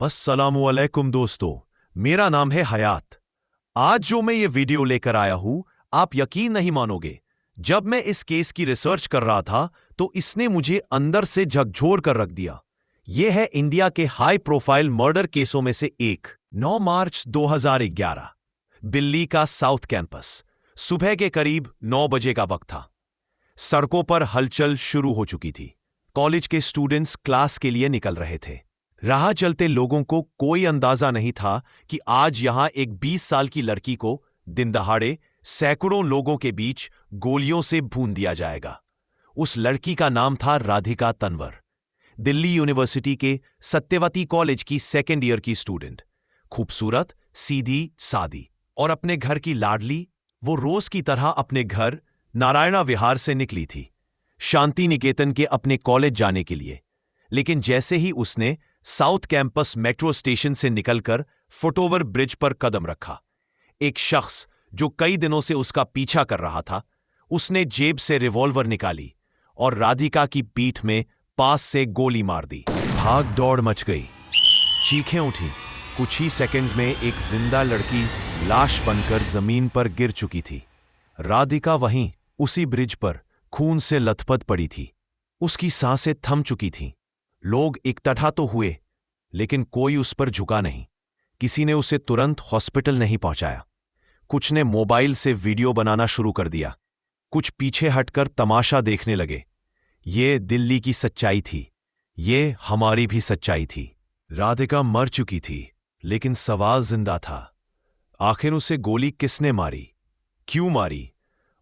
अस्सलामुअलैकुम दोस्तों, मेरा नाम है हयात। आज जो मैं ये वीडियो लेकर आया हूं, आप यकीन नहीं मानोगे। जब मैं इस केस की रिसर्च कर रहा था तो इसने मुझे अंदर से झकझोर कर रख दिया। यह है इंडिया के हाई प्रोफाइल मर्डर केसों में से एक। 9 मार्च 2011, दिल्ली का साउथ कैंपस। सुबह के करीब 9 बजे का वक्त था। सड़कों पर हलचल शुरू हो चुकी थी। कॉलेज के स्टूडेंट्स क्लास के लिए निकल रहे थे। राह चलते लोगों को कोई अंदाजा नहीं था कि आज यहां एक 20 साल की लड़की को दिन दहाड़े सैकड़ों लोगों के बीच गोलियों से भून दिया जाएगा। उस लड़की का नाम था राधिका तन्वर। दिल्ली यूनिवर्सिटी के सत्यवती कॉलेज की सेकेंड ईयर की स्टूडेंट। खूबसूरत, सीधी सादी और अपने घर की लाडली। वो रोज की तरह अपने घर नारायणा विहार से निकली थी, शांति निकेतन के अपने कॉलेज जाने के लिए। लेकिन जैसे ही उसने साउथ कैंपस मेट्रो स्टेशन से निकलकर फुटओवर ब्रिज पर कदम रखा, एक शख्स जो कई दिनों से उसका पीछा कर रहा था, उसने जेब से रिवॉल्वर निकाली और राधिका की पीठ में पास से गोली मार दी। भाग दौड़ मच गई, चीखें उठी। कुछ ही सेकंड्स में एक जिंदा लड़की लाश बनकर जमीन पर गिर चुकी थी। राधिका वहीं उसी ब्रिज पर खून से लथपथ पड़ी थी। उसकी सांसें थम चुकी थीं। लोग इकट्ठा तो हुए, लेकिन कोई उस पर झुका नहीं। किसी ने उसे तुरंत हॉस्पिटल नहीं पहुंचाया। कुछ ने मोबाइल से वीडियो बनाना शुरू कर दिया। कुछ पीछे हटकर तमाशा देखने लगे। ये दिल्ली की सच्चाई थी। ये हमारी भी सच्चाई थी। राधिका मर चुकी थी, लेकिन सवाल जिंदा था। आखिर उसे गोली किसने मारी, क्यों मारी,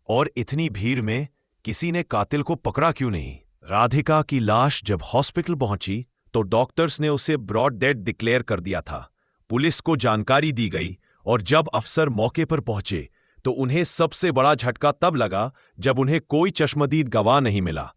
और इतनी भीड़ में किसी ने कातिल को पकड़ा क्यों नहीं? राधिका की लाश जब हॉस्पिटल पहुंची तो डॉक्टर्स ने उसे ब्रॉड डेड डिक्लेयर कर दिया था। पुलिस को जानकारी दी गई और जब अफसर मौके पर पहुंचे तो उन्हें सबसे बड़ा झटका तब लगा जब उन्हें कोई चश्मदीद गवाह नहीं मिला।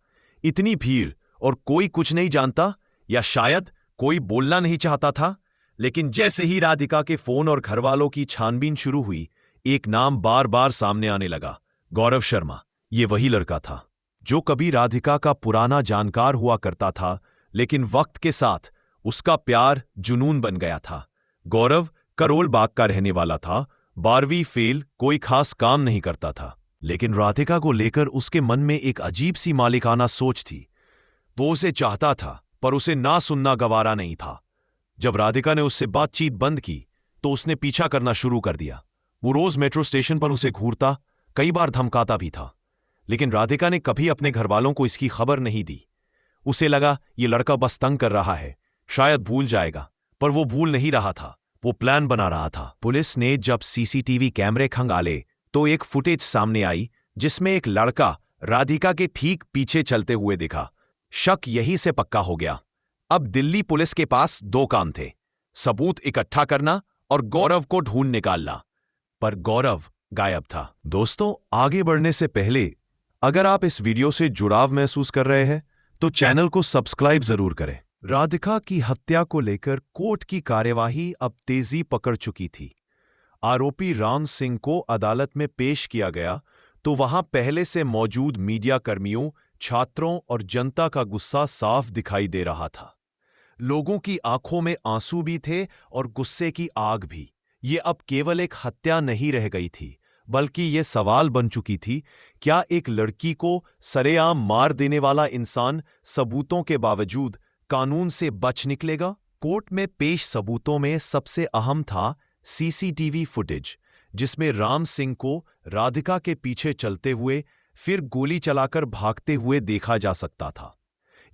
इतनी भीड़ और कोई कुछ नहीं जानता, या शायद कोई बोलना नहीं चाहता था। लेकिन जैसे ही राधिका के फोन और घरवालों की छानबीन शुरू हुई, एक नाम बार बार सामने आने लगा, गौरव शर्मा। ये वही लड़का था जो कभी राधिका का पुराना जानकार हुआ करता था, लेकिन वक्त के साथ उसका प्यार जुनून बन गया था। गौरव करोल बाग का रहने वाला था। 12वीं फेल, कोई खास काम नहीं करता था, लेकिन राधिका को लेकर उसके मन में एक अजीब सी मालिकाना सोच थी। वो उसे चाहता था, पर उसे ना सुनना गवारा नहीं था। जब राधिका ने उससे बातचीत बंद की तो उसने पीछा करना शुरू कर दिया। वो रोज मेट्रो स्टेशन पर उसे घूरता, कई बार धमकाता भी था, लेकिन राधिका ने कभी अपने घरवालों को इसकी खबर नहीं दी। उसे लगा ये लड़का बस तंग कर रहा है, शायद भूल जाएगा। पर वो भूल नहीं रहा था, वो प्लान बना रहा था। पुलिस ने जब सीसीटीवी कैमरे खंगाले तो एक फुटेज सामने आई जिसमें एक लड़का राधिका के ठीक पीछे चलते हुए दिखा। शक यही से पक्का हो गया। अब दिल्ली पुलिस के पास 2 काम थे, सबूत इकट्ठा करना और गौरव को ढूंढ निकालना। पर गौरव गायब था। दोस्तों, आगे बढ़ने से पहले अगर आप इस वीडियो से जुड़ाव महसूस कर रहे हैं तो चैनल को सब्सक्राइब जरूर करें। राधिका की हत्या को लेकर कोर्ट की कार्यवाही अब तेजी पकड़ चुकी थी। आरोपी राम सिंह को अदालत में पेश किया गया तो वहां पहले से मौजूद मीडिया कर्मियों, छात्रों और जनता का गुस्सा साफ दिखाई दे रहा था। लोगों की आंखों में आंसू भी थे और गुस्से की आग भी। ये अब केवल एक हत्या नहीं रह गई थी, बल्कि ये सवाल बन चुकी थी, क्या एक लड़की को सरेआम मार देने वाला इंसान सबूतों के बावजूद कानून से बच निकलेगा? कोर्ट में पेश सबूतों में सबसे अहम था सीसीटीवी फुटेज, जिसमें राम सिंह को राधिका के पीछे चलते हुए फिर गोली चलाकर भागते हुए देखा जा सकता था।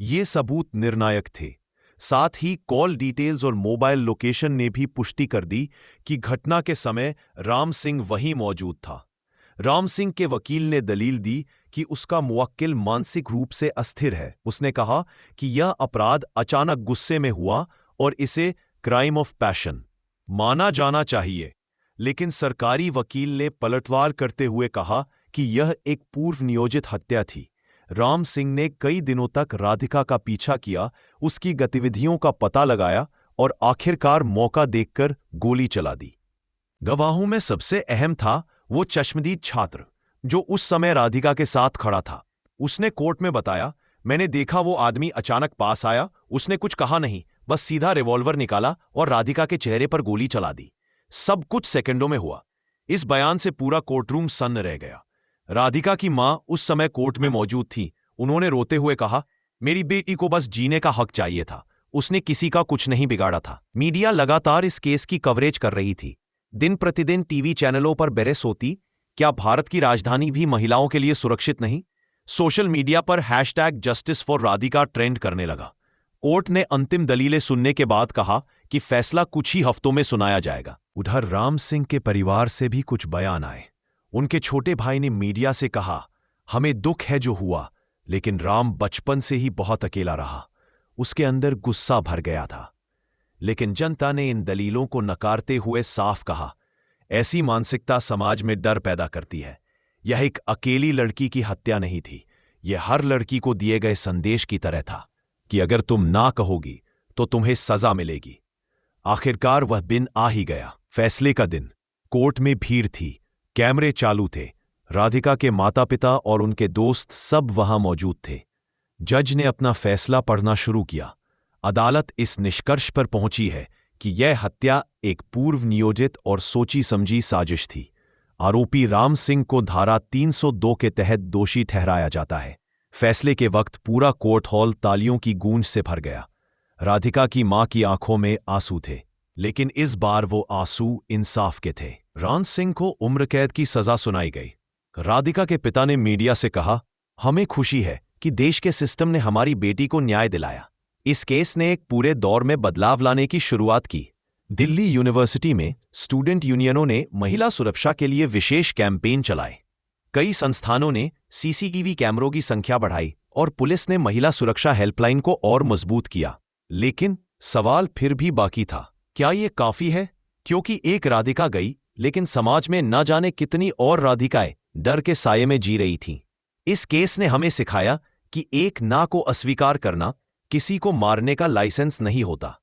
ये सबूत निर्णायक थे। साथ ही कॉल डिटेल्स और मोबाइल लोकेशन ने भी पुष्टि कर दी कि घटना के समय राम सिंह वहीं मौजूद था। राम सिंह के वकील ने दलील दी कि उसका मुवक्किल मानसिक रूप से अस्थिर है। उसने कहा कि यह अपराध अचानक गुस्से में हुआ और इसे क्राइम ऑफ पैशन माना जाना चाहिए। लेकिन सरकारी वकील ने पलटवार करते हुए कहा कि यह एक पूर्व नियोजित हत्या थी। राम सिंह ने कई दिनों तक राधिका का पीछा किया, उसकी गतिविधियों का पता लगाया और आखिरकार मौका देखकर गोली चला दी। गवाहों में सबसे अहम था वो चश्मदीद छात्र जो उस समय राधिका के साथ खड़ा था। उसने कोर्ट में बताया, मैंने देखा वो आदमी अचानक पास आया, उसने कुछ कहा नहीं, बस सीधा रिवॉल्वर निकाला और राधिका के चेहरे पर गोली चला दी। सब कुछ सेकंडों में हुआ। इस बयान से पूरा कोर्टरूम सन्न रह गया। राधिका की मां उस समय कोर्ट में मौजूद थी। उन्होंने रोते हुए कहा, मेरी बेटी को बस जीने का हक चाहिए था, उसने किसी का कुछ नहीं बिगाड़ा था। मीडिया लगातार इस केस की कवरेज कर रही थी। दिन प्रतिदिन टीवी चैनलों पर बहस होती, क्या भारत की राजधानी भी महिलाओं के लिए सुरक्षित नहीं? सोशल मीडिया पर #जस्टिस फॉर राधिका ट्रेंड करने लगा। कोर्ट ने अंतिम दलीलें सुनने के बाद कहा कि फैसला कुछ ही हफ्तों में सुनाया जाएगा। उधर राम सिंह के परिवार से भी कुछ बयान आए। उनके छोटे भाई ने मीडिया से कहा, हमें दुख है जो हुआ, लेकिन राम बचपन से ही बहुत अकेला रहा, उसके अंदर गुस्सा भर गया था। लेकिन जनता ने इन दलीलों को नकारते हुए साफ कहा, ऐसी मानसिकता समाज में डर पैदा करती है। यह एक अकेली लड़की की हत्या नहीं थी, यह हर लड़की को दिए गए संदेश की तरह था कि अगर तुम ना कहोगी तो तुम्हें सजा मिलेगी। आखिरकार वह दिन आ ही गया। फैसले का दिन। कोर्ट में भीड़ थी, कैमरे चालू थे, राधिका के माता पिता और उनके दोस्त सब वहां मौजूद थे। जज ने अपना फैसला पढ़ना शुरू किया। अदालत इस निष्कर्ष पर पहुंची है कि यह हत्या एक पूर्व नियोजित और सोची समझी साजिश थी। आरोपी राम सिंह को धारा 302 के तहत दोषी ठहराया जाता है। फैसले के वक्त पूरा कोर्ट हॉल तालियों की गूंज से भर गया। राधिका की मां की आंखों में आंसू थे, लेकिन इस बार वो आंसू इंसाफ के थे। राम सिंह को उम्र कैद की सजा सुनाई गई। राधिका के पिता ने मीडिया से कहा, हमें खुशी है कि देश के सिस्टम ने हमारी बेटी को न्याय दिलाया। इस केस ने एक पूरे दौर में बदलाव लाने की शुरुआत की। दिल्ली यूनिवर्सिटी में स्टूडेंट यूनियनों ने महिला सुरक्षा के लिए विशेष कैंपेन चलाए। कई संस्थानों ने सीसीटीवी कैमरों की संख्या बढ़ाई और पुलिस ने महिला सुरक्षा हेल्पलाइन को और मजबूत किया। लेकिन सवाल फिर भी बाकी था, क्या ये काफी है? क्योंकि एक राधिका गई, लेकिन समाज में न जाने कितनी और राधिकाएं डर के साये में जी रही थीं। इस केस ने हमें सिखाया कि एक ना को अस्वीकार करना किसी को मारने का लाइसेंस नहीं होता।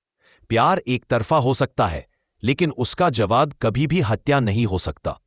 प्यार एक तरफा हो सकता है, लेकिन उसका जवाब कभी भी हत्या नहीं हो सकता।